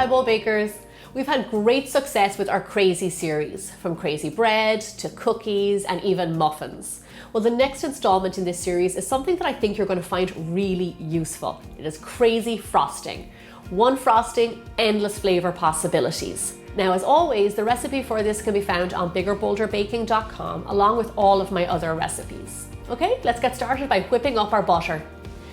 Hi bowl bakers! We've had great success with our crazy series, from crazy bread to cookies and even muffins. Well, the next installment in this series is something that I think you're going to find really useful. It is crazy frosting. One frosting, endless flavor possibilities. Now, as always, the recipe for this can be found on biggerbolderbaking.com along with all of my other recipes. Okay, let's get started by whipping up our butter.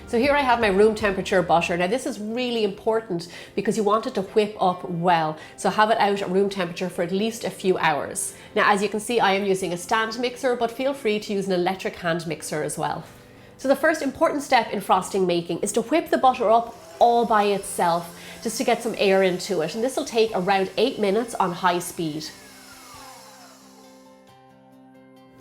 So here I have my room temperature butter. Now this is really important because you want it to whip up well. So have it out at room temperature for at least a few hours. Now as you can see, I am using a stand mixer, but feel free to use an electric hand mixer as well. So the first important step in frosting making is to whip the butter up all by itself, just to get some air into it. And this will take around 8 minutes on high speed.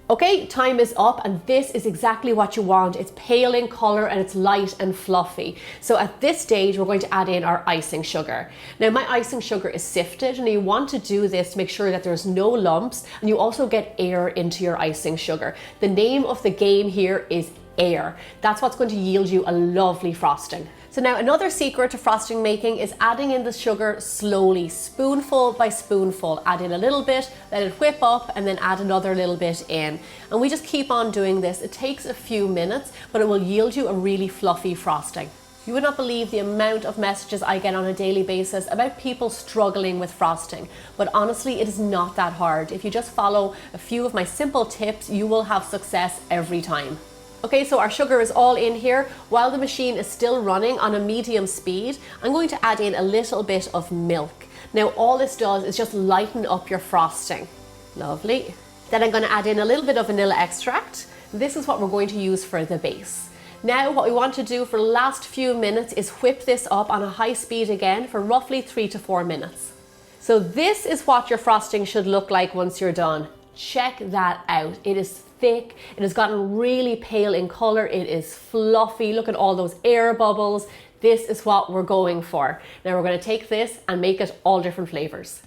Okay, time is up, and this is exactly what you want. It's pale in color and it's light and fluffy. So at this stage, we're going to add in our icing sugar. Now my icing sugar is sifted, and you want to do this to make sure that there's no lumps, and you also get air into your icing sugar. The name of the game here is air. That's what's going to yield you a lovely frosting. So now another secret to frosting making is adding in the sugar slowly, spoonful by spoonful. Add in a little bit, let it whip up, and then add another little bit in. And we just keep on doing this. It takes a few minutes, but it will yield you a really fluffy frosting. You would not believe the amount of messages I get on a daily basis about people struggling with frosting. But honestly, it is not that hard. If you just follow a few of my simple tips, you will have success every time. Okay, so our sugar is all in here. While the machine is still running on a medium speed, I'm going to add in a little bit of milk. Now all this does is just lighten up your frosting. Lovely. Then I'm going to add in a little bit of vanilla extract. This is what we're going to use for the base. Now what we want to do for the last few minutes is whip this up on a high speed again for roughly 3 to 4 minutes. So this is what your frosting should look like once you're done. Check that out. It is thick, it has gotten really pale in color, it is fluffy. Look at all those air bubbles. This is what we're going for. Now we're going to take this and make it all different flavors.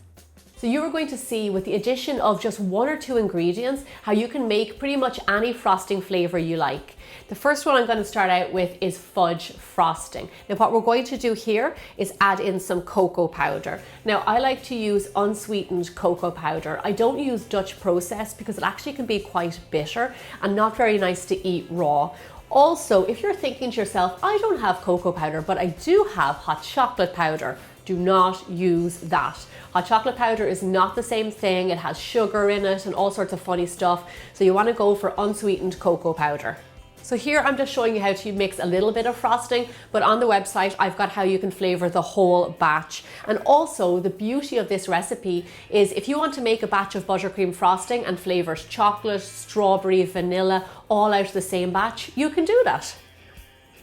So you are going to see with the addition of just 1 or 2 ingredients how you can make pretty much any frosting flavor you like. The first one I'm going to start out with is fudge frosting. Now what we're going to do here is add in some cocoa powder. Now I like to use unsweetened cocoa powder. I don't use Dutch process because it actually can be quite bitter and not very nice to eat raw. Also, if you're thinking to yourself, I don't have cocoa powder, but I do have hot chocolate powder, do not use that. Hot chocolate powder is not the same thing. It has sugar in it and all sorts of funny stuff. So you want to go for unsweetened cocoa powder. So here I'm just showing you how to mix a little bit of frosting, but on the website I've got how you can flavor the whole batch. And also the beauty of this recipe is if you want to make a batch of buttercream frosting and flavors chocolate, strawberry, vanilla, all out of the same batch, you can do that.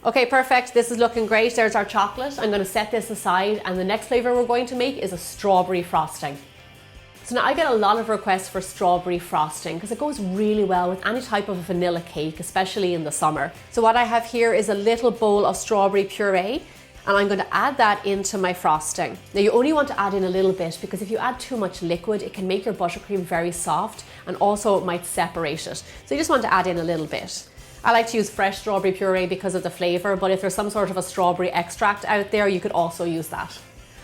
Okay, perfect. This is looking great. There's our chocolate. I'm going to set this aside, and the next flavor we're going to make is a strawberry frosting. So now I get a lot of requests for strawberry frosting because it goes really well with any type of vanilla cake, especially in the summer. So what I have here is a little bowl of strawberry puree, and I'm going to add that into my frosting. Now you only want to add in a little bit because if you add too much liquid, it can make your buttercream very soft, and also it might separate it. So you just want to add in a little bit. I like to use fresh strawberry puree because of the flavor, but if there's some sort of a strawberry extract out there, you could also use that.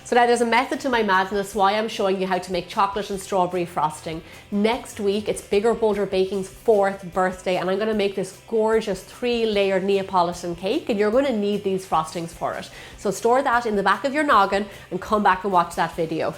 So now there's a method to my madness why I'm showing you how to make chocolate and strawberry frosting. Next week, it's Bigger Bolder Baking's 4th birthday, and I'm going to make this gorgeous 3-layer Neapolitan cake, and you're going to need these frostings for it. So store that in the back of your noggin and come back and watch that video.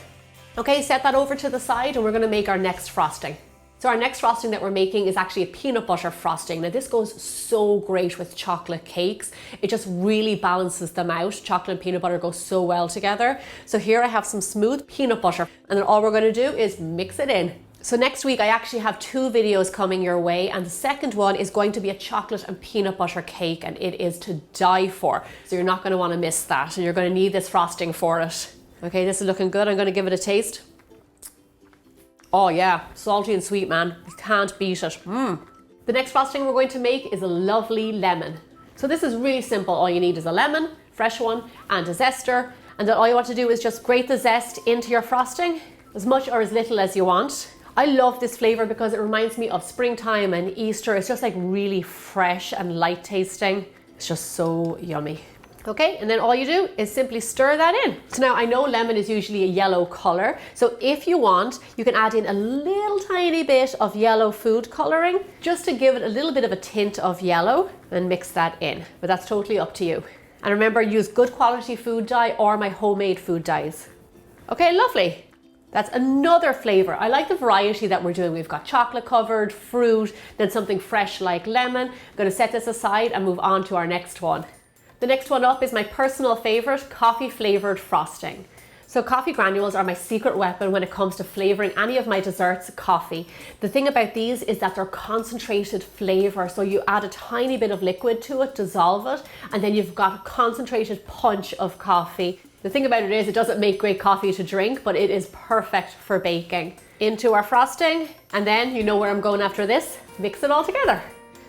Okay, set that over to the side, and we're going to make our next frosting. So our next frosting that we're making is actually a peanut butter frosting. Now this goes so great with chocolate cakes. It just really balances them out. Chocolate and peanut butter go so well together. So here I have some smooth peanut butter, and then all we're going to do is mix it in. So next week I actually have 2 videos coming your way, and the second one is going to be a chocolate and peanut butter cake, and it is to die for. So you're not going to want to miss that, and you're going to need this frosting for it. Okay, this is looking good. I'm going to give it a taste. Oh yeah, salty and sweet, man. You can't beat it. The next frosting we're going to make is a lovely lemon. So this is really simple. All you need is a lemon, fresh one, and a zester. And then all you want to do is just grate the zest into your frosting, as much or as little as you want. I love this flavor because it reminds me of springtime and Easter. It's just like really fresh and light tasting. It's just so yummy. Okay, and then all you do is simply stir that in. So now I know lemon is usually a yellow color, so if you want, you can add in a little tiny bit of yellow food coloring just to give it a little bit of a tint of yellow and mix that in, but that's totally up to you. And remember, use good quality food dye or my homemade food dyes. Okay, lovely. That's another flavor. I like the variety that we're doing. We've got chocolate covered, fruit, then something fresh like lemon. I'm gonna set this aside and move on to our next one. The next one up is my personal favorite, coffee flavored frosting. So coffee granules are my secret weapon when it comes to flavoring any of my desserts coffee. The thing about these is that they're concentrated flavor. So you add a tiny bit of liquid to it, dissolve it, and then you've got a concentrated punch of coffee. The thing about it is it doesn't make great coffee to drink, but it is perfect for baking. Into our frosting, and then you know where I'm going after this, mix it all together.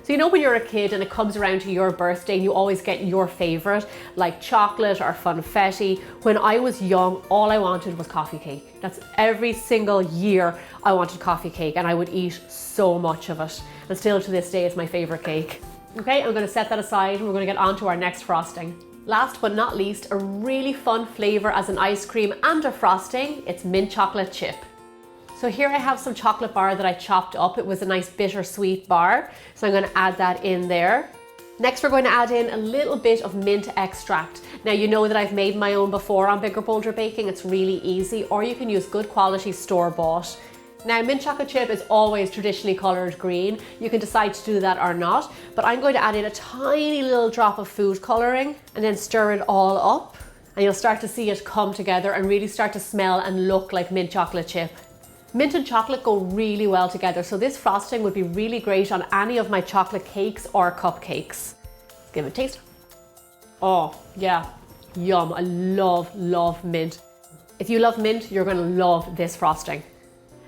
So you know when you're a kid and it comes around to your birthday and you always get your favorite, like chocolate or funfetti. When I was young, all I wanted was coffee cake. That's every single year I wanted coffee cake, and I would eat so much of it. And still to this day, it's my favorite cake. Okay, I'm gonna set that aside and we're gonna get on to our next frosting. Last but not least, a really fun flavor as an ice cream and a frosting, it's mint chocolate chip. So here I have some chocolate bar that I chopped up. It was a nice bittersweet bar. So I'm gonna add that in there. Next, we're going to add in a little bit of mint extract. Now you know that I've made my own before on Bigger Bolder Baking. It's really easy, or you can use good quality store-bought. Now mint chocolate chip is always traditionally colored green. You can decide to do that or not, but I'm going to add in a tiny little drop of food coloring and then stir it all up. And you'll start to see it come together and really start to smell and look like mint chocolate chip. Mint and chocolate go really well together, so this frosting would be really great on any of my chocolate cakes or cupcakes. Let's give it a taste. Oh yeah, yum. I love mint. If you love mint, you're gonna love this frosting.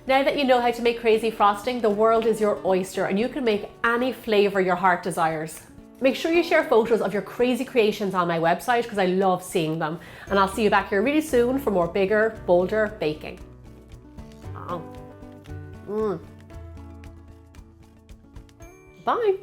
Now that you know how to make crazy frosting, the world is your oyster and you can make any flavor your heart desires. Make sure you share photos of your crazy creations on my website because I love seeing them. And I'll see you back here really soon for more Bigger, Bolder Baking. Bye.